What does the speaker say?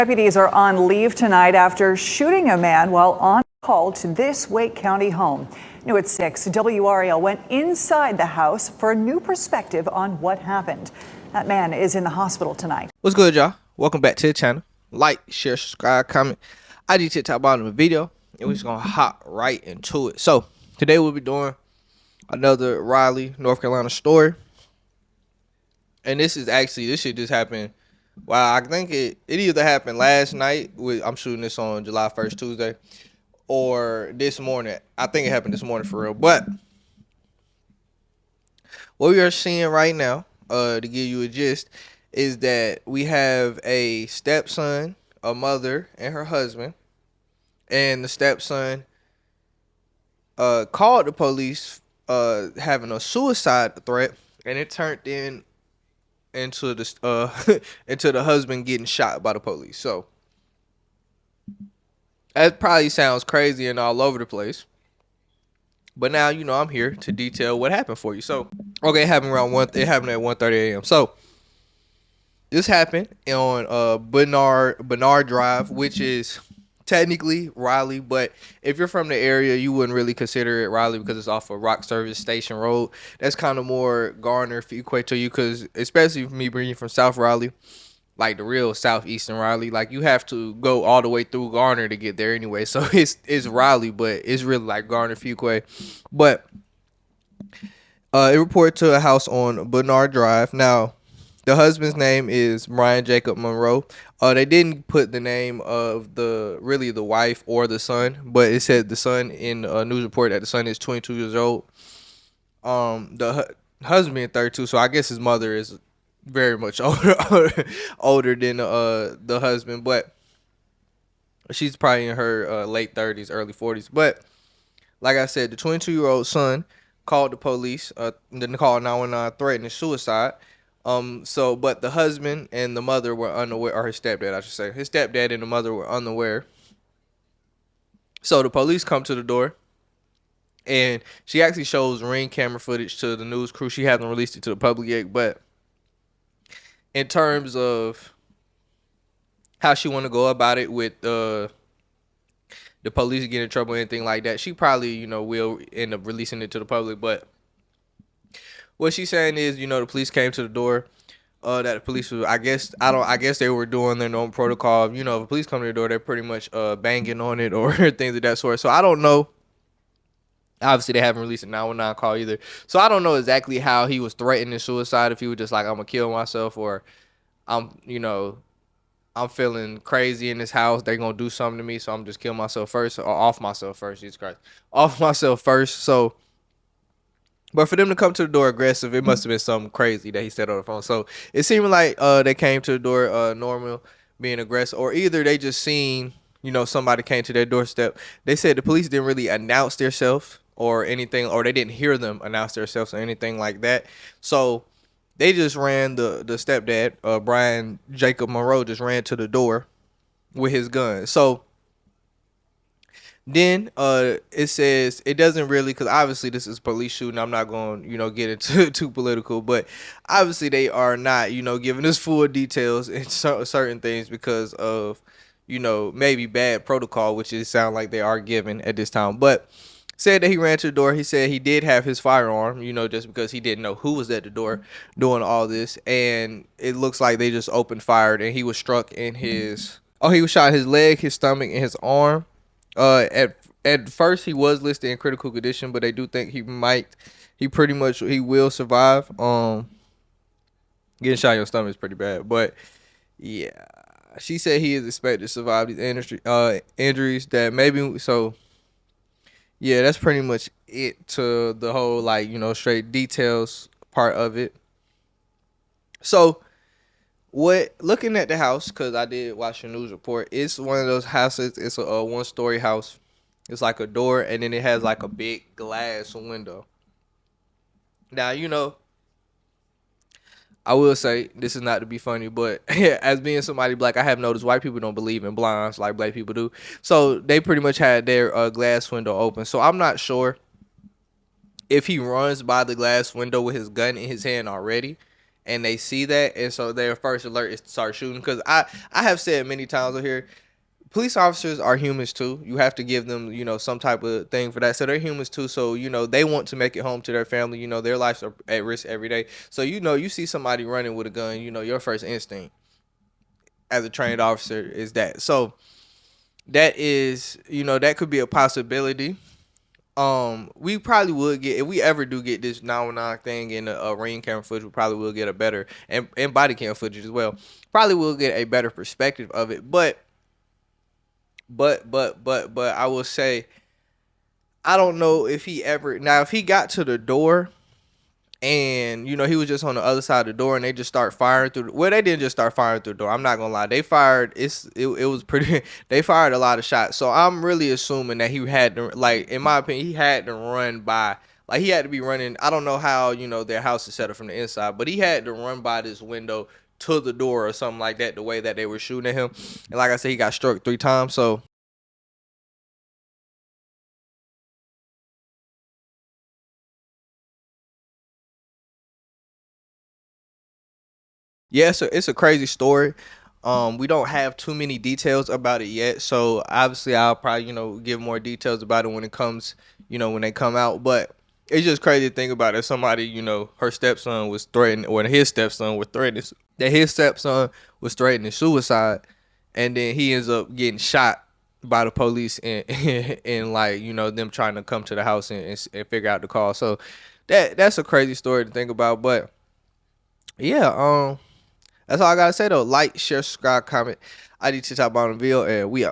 Deputies are on leave tonight after shooting a man while on call to this Wake County home. New at 6, WRAL went inside the house for a new perspective on what happened. That man is in the hospital tonight. What's good, y'all? Welcome back to the channel. Like, share, subscribe, comment. IG to the top bottom of the video, and we're just gonna hop right into it. So today we'll be doing another Raleigh, North Carolina story, and this shit just happened. Wow, I think it either happened last night. I'm shooting this on July 1st, Tuesday, or this morning. I think it happened this morning for real. But what we are seeing right now, to give you a gist, is that we have a stepson, a mother, and her husband. And the stepson called the police having a suicide threat, and it turned into the into the husband getting shot by the police. So that probably sounds crazy and all over the place, but now you know I'm here to detail what happened for you. So okay, it happened at 1:30 a.m. So this happened on Benar Drive, which is technically Raleigh, but if you're from the area, you wouldn't really consider it Raleigh because it's off of Rock Service Station Road. That's kind of more Garner if you equate to you, because especially for me being from South Raleigh, like the real southeastern Raleigh, like you have to go all the way through Garner to get there anyway. So it's Raleigh, but it's really like Garner Fuquay. But it reported to a house on Benar Drive. Now, the husband's name is Brian Jacob Monroe. They didn't put the name of the wife or the son, but it said the son in a news report that the son is 22 years old. The husband is 32, so I guess his mother is very much older than the husband, but she's probably in her late 30s, early 40s. But like I said, the 22-year-old son called the police, then called 911 threatening suicide. But the husband and the mother were unaware, or his stepdad, I should say. His stepdad and the mother were unaware. So the police come to the door, and she actually shows ring camera footage to the news crew. She hasn't released it to the public yet, but in terms of how she want to go about it with the police getting in trouble or anything like that, she probably, will end up releasing it to the public. But what she's saying is, the police came to the door. That the police was, I guess they were doing their normal protocol. If the police come to the door, they're pretty much banging on it or things of that sort. So I don't know. Obviously, they haven't released a 911 call either. So I don't know exactly how he was threatening suicide. If he was just like, I'm gonna kill myself, or I'm feeling crazy in this house. They're gonna do something to me, so I'm just kill myself first, or off myself first. Jesus Christ, off myself first. So. But for them to come to the door aggressive, it must have been something crazy that he said on the phone. So it seemed like they came to the door normal, being aggressive, or either they just seen, somebody came to their doorstep. They said the police didn't really announce themselves or anything, or they didn't hear them announce themselves or anything like that. So they just ran, the stepdad, Brian Jacob Monroe, just ran to the door with his gun. So then it says it doesn't really, because obviously this is police shooting. I'm not going get into too political, but obviously they are not giving us full details in certain things because of maybe bad protocol, which it sounds like they are giving at this time. But said that he ran to the door. He said he did have his firearm, just because he didn't know who was at the door doing all this, and it looks like they just opened fire, and he was struck in he was shot in his leg, his stomach, and his arm. At first he was listed in critical condition, but they do think he will survive. Getting shot in your stomach is pretty bad, but yeah, she said he is expected to survive these injuries. That maybe so. Yeah, that's pretty much it to the whole straight details part of it. So. Looking at the house, because I did watch the news report, it's one of those houses. It's a one-story house. It's like a door, and then it has like a big glass window. Now, I will say, this is not to be funny, but as being somebody black, I have noticed white people don't believe in blinds like black people do. So they pretty much had their glass window open. So I'm not sure if he runs by the glass window with his gun in his hand already and they see that, and so their first alert is to start shooting. Because I have said many times over here, police officers are humans too. You have to give them, some type of thing for that. So they're humans too. So, they want to make it home to their family. Their lives are at risk every day. So, you see somebody running with a gun, your first instinct as a trained officer is that. So that is, that could be a possibility. We probably would get, if we ever do get this 911 thing in a ring camera footage, we probably will get a better, and body cam footage as well. Probably will get a better perspective of it. But I will say, I don't know if he ever, now if he got to the door and he was just on the other side of the door and they just start firing through well, they didn't just start firing through the door. I'm not gonna lie, they fired, it was pretty they fired a lot of shots. So I'm really assuming that he had to, like, in my opinion, he had to run by, like, he had to be running. I don't know how their house is set up from the inside, but he had to run by this window to the door or something like that, the way that they were shooting at him. And like I said, he got struck 3 times. So yeah, it's a crazy story. We don't have too many details about it yet, so obviously I'll probably give more details about it when it comes, when they come out. But it's just crazy to think about it. Somebody, her stepson was threatened, or his stepson was threatened, that his stepson was threatening suicide, and then he ends up getting shot by the police, and and like them trying to come to the house and figure out the cause. So that's a crazy story to think about, but yeah, that's all I gotta say though. Like, share, subscribe, comment. I need to talk about the video, and we out.